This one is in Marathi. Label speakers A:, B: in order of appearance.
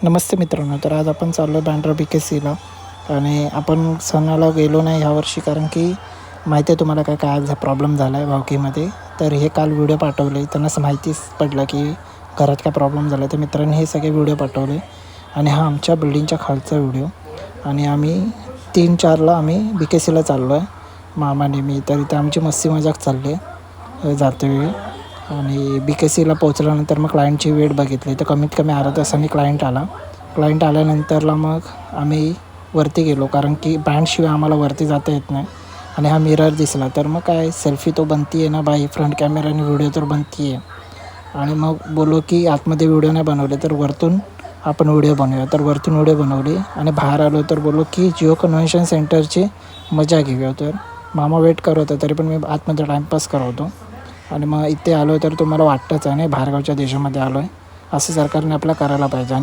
A: नमस्ते मित्रांनो. तर आज आपण चाललो आहे बँड्रा BKCला आणि आपण सणाला गेलो नाही ह्यावर्षी कारण की माहिती आहे तुम्हाला काय काय आज प्रॉब्लेम झाला आहे भावकीमध्ये. तर हे काल व्हिडिओ पाठवले, त्यांना असं माहितीच पडलं की घरात काय प्रॉब्लेम झाला. तर मित्रांनी हे सगळे व्हिडिओ पाठवले आणि हा आमच्या बिल्डिंगच्या खालचा व्हिडिओ. आणि आम्ही 3-4ला आम्ही BKCला चाललो आहे, मामाने मी. तर इथे आमची मस्ती मजाक चालली आहे जातेवेळी. आणि BKCला पोहोचल्यानंतर मग क्लायंटची वेट बघितली, तर कमीत कमी अर्ध्या तासाने क्लायंट आला. क्लायंट आल्यानंतरला मग आम्ही वरती गेलो कारण की बँडशिवाय आम्हाला वरती जाता येत नाही. आणि हा मिरर दिसला तर मग काय सेल्फी तो बनती आहे ना बाई, फ्रंट कॅमेराने व्हिडिओ तर बनती आहे. आणि मग बोललो की आतमध्ये व्हिडिओ नाही बनवले तर वरतून आपण व्हिडिओ बनवूया. तर वरतून व्हिडिओ बनवली आणि बाहेर आलो तर बोललो की जिओ कन्व्हेन्शन सेंटरची मजा घेऊया. तर मामा वेट करत होता तरी पण मी आतमध्ये टाईमपास करत होतो. आणि मग इथे आलो तर तुम्हाला वाटतंच आहे नाही बाहेरगावच्या देशामध्ये आलो आहे, असं सरकारने आपलं करायला पाहिजे.